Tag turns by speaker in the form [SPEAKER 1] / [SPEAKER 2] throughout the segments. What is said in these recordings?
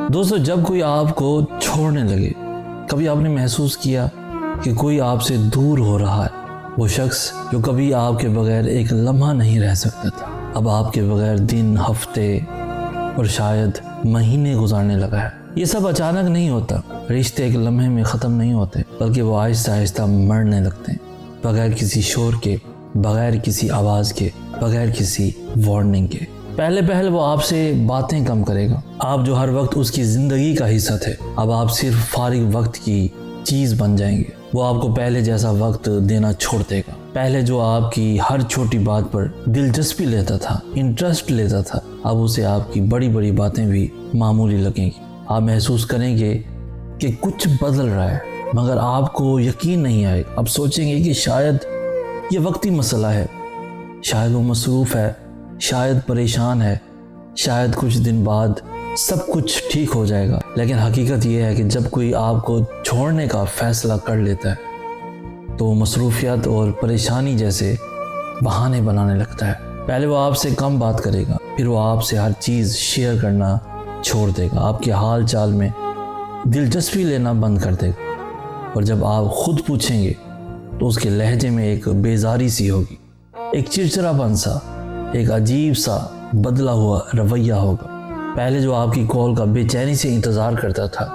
[SPEAKER 1] دوستو، جب کوئی آپ کو چھوڑنے لگے، کبھی آپ نے محسوس کیا کہ کوئی آپ سے دور ہو رہا ہے؟ وہ شخص جو کبھی آپ کے بغیر ایک لمحہ نہیں رہ سکتا تھا، اب آپ کے بغیر دن، ہفتے اور شاید مہینے گزارنے لگا ہے۔ یہ سب اچانک نہیں ہوتا، رشتے ایک لمحے میں ختم نہیں ہوتے، بلکہ وہ آہستہ آہستہ مرنے لگتے ہیں، بغیر کسی شور کے، بغیر کسی آواز کے، بغیر کسی وارننگ کے۔ پہلے وہ آپ سے باتیں کم کرے گا، آپ جو ہر وقت اس کی زندگی کا حصہ تھے، اب آپ صرف فارغ وقت کی چیز بن جائیں گے۔ وہ آپ کو پہلے جیسا وقت دینا چھوڑ دے گا۔ پہلے جو آپ کی ہر چھوٹی بات پر دلچسپی لیتا تھا، انٹرسٹ لیتا تھا، اب اسے آپ کی بڑی بڑی باتیں بھی معمولی لگیں گی۔ آپ محسوس کریں گے کہ کچھ بدل رہا ہے، مگر آپ کو یقین نہیں آئے گا۔ آپ سوچیں گے کہ شاید یہ وقتی مسئلہ ہے، شاید وہ مصروف ہے، شاید پریشان ہے، شاید کچھ دن بعد سب کچھ ٹھیک ہو جائے گا۔ لیکن حقیقت یہ ہے کہ جب کوئی آپ کو چھوڑنے کا فیصلہ کر لیتا ہے تو وہ مصروفیت اور پریشانی جیسے بہانے بنانے لگتا ہے۔ پہلے وہ آپ سے کم بات کرے گا، پھر وہ آپ سے ہر چیز شیئر کرنا چھوڑ دے گا، آپ کے حال چال میں دلچسپی لینا بند کر دے گا، اور جب آپ خود پوچھیں گے تو اس کے لہجے میں ایک بیزاری سی ہوگی، ایک چڑچڑا پن سا، ایک عجیب سا بدلا ہوا رویہ ہوگا۔ پہلے جو آپ کی کال کا بے چینی سے انتظار کرتا تھا،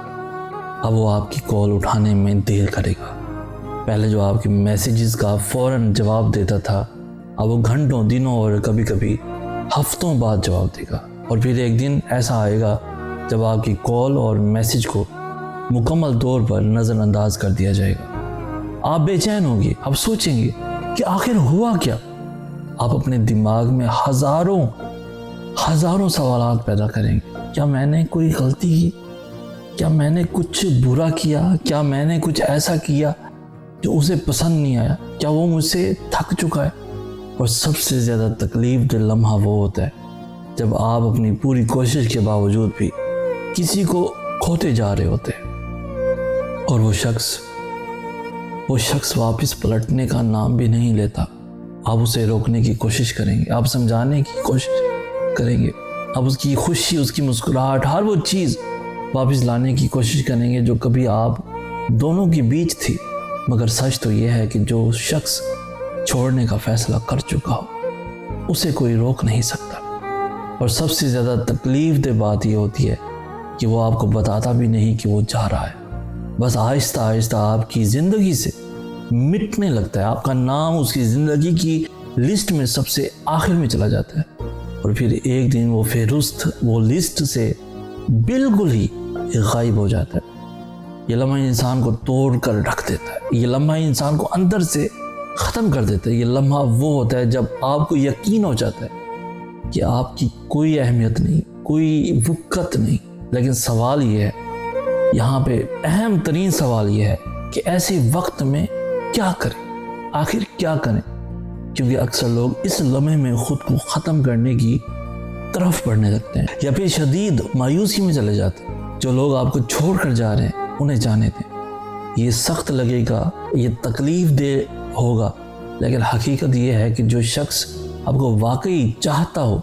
[SPEAKER 1] اب وہ آپ کی کال اٹھانے میں دیر کرے گا۔ پہلے جو آپ کے میسیجز کا فوراً جواب دیتا تھا، اب وہ گھنٹوں، دنوں اور کبھی کبھی ہفتوں بعد جواب دے گا۔ اور پھر ایک دن ایسا آئے گا جب آپ کی کال اور میسیج کو مکمل طور پر نظر انداز کر دیا جائے گا۔ آپ بے چین ہوں گے، آپ سوچیں گے کہ آخر ہوا کیا؟ آپ اپنے دماغ میں ہزاروں سوالات پیدا کریں گے۔ کیا میں نے کوئی غلطی کی؟ کیا میں نے کچھ برا کیا؟ کیا میں نے کچھ ایسا کیا جو اسے پسند نہیں آیا؟ کیا وہ مجھ سے تھک چکا ہے؟ اور سب سے زیادہ تکلیف دہ لمحہ وہ ہوتا ہے جب آپ اپنی پوری کوشش کے باوجود بھی کسی کو کھوتے جا رہے ہوتے ہیں، اور وہ شخص واپس پلٹنے کا نام بھی نہیں لیتا۔ آپ اسے روکنے کی کوشش کریں گے، آپ سمجھانے کی کوشش کریں گے، آپ اس کی خوشی، اس کی مسکراہٹ، ہر وہ چیز واپس لانے کی کوشش کریں گے جو کبھی آپ دونوں کے بیچ تھی۔ مگر سچ تو یہ ہے کہ جو شخص چھوڑنے کا فیصلہ کر چکا ہو، اسے کوئی روک نہیں سکتا۔ اور سب سے زیادہ تکلیف دہ بات یہ ہوتی ہے کہ وہ آپ کو بتاتا بھی نہیں کہ وہ جا رہا ہے، بس آہستہ آہستہ آپ کی زندگی سے مٹنے لگتا ہے۔ آپ کا نام اس کی زندگی کی لسٹ میں سب سے آخر میں چلا جاتا ہے، اور پھر ایک دن وہ فہرست، وہ لسٹ سے بالکل ہی غائب ہو جاتا ہے۔ یہ لمحہ انسان کو توڑ کر رکھ دیتا ہے، یہ لمحہ انسان کو اندر سے ختم کر دیتا ہے۔ یہ لمحہ وہ ہوتا ہے جب آپ کو یقین ہو جاتا ہے کہ آپ کی کوئی اہمیت نہیں، کوئی وقت نہیں۔ لیکن سوال یہ ہے، یہاں پہ اہم ترین سوال یہ ہے کہ ایسے وقت میں کیا کریں؟ آخر کیا کریں؟ کیونکہ اکثر لوگ اس لمحے میں خود کو ختم کرنے کی طرف بڑھنے لگتے ہیں، یا پھر شدید مایوسی میں چلے جاتے ہیں۔ جو لوگ آپ کو چھوڑ کر جا رہے ہیں انہیں جانے دیں، یہ سخت لگے گا، یہ تکلیف دہ ہوگا، لیکن حقیقت یہ ہے کہ جو شخص آپ کو واقعی چاہتا ہو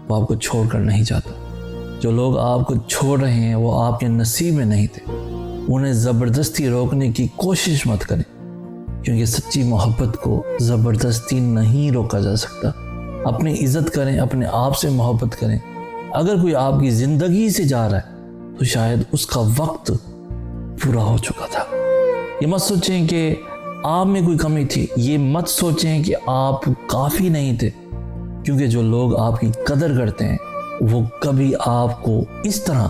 [SPEAKER 1] وہ آپ کو چھوڑ کر نہیں جاتا۔ جو لوگ آپ کو چھوڑ رہے ہیں وہ آپ کے نصیب میں نہیں تھے، انہیں زبردستی روکنے کی کوشش مت کریں، کیونکہ سچی محبت کو زبردستی نہیں روکا جا سکتا۔ اپنی عزت کریں، اپنے آپ سے محبت کریں۔ اگر کوئی آپ کی زندگی سے جا رہا ہے تو شاید اس کا وقت پورا ہو چکا تھا۔ یہ مت سوچیں کہ آپ میں کوئی کمی تھی، یہ مت سوچیں کہ آپ کافی نہیں تھے، کیونکہ جو لوگ آپ کی قدر کرتے ہیں وہ کبھی آپ کو اس طرح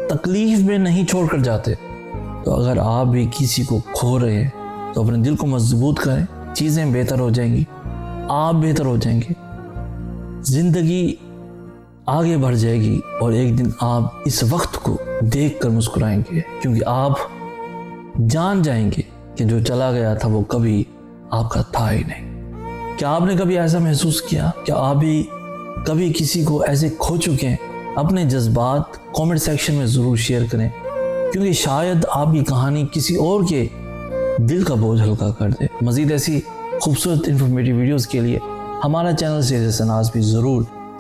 [SPEAKER 1] تکلیف میں نہیں چھوڑ کر جاتے۔ تو اگر آپ بھی کسی کو کھو رہے ہیں تو اپنے دل کو مضبوط کریں، چیزیں بہتر ہو جائیں گی، آپ بہتر ہو جائیں گے، زندگی آگے بڑھ جائے گی، اور ایک دن آپ اس وقت کو دیکھ کر مسکرائیں گے، کیونکہ آپ جان جائیں گے کہ جو چلا گیا تھا وہ کبھی آپ کا تھا ہی نہیں۔ کیا آپ نے کبھی ایسا محسوس کیا؟ کیا آپ بھی کبھی کسی کو ایسے کھو چکے ہیں؟ اپنے جذبات کامنٹ سیکشن میں ضرور شیئر کریں، کیونکہ شاید آپ کی کہانی کسی اور کے دل کا بوجھ ہلکا کر دے۔ مزید ایسی خوبصورت انفارمیٹیو ویڈیوز کے لیے ہمارا چینل سیریز اناز بھی ضرور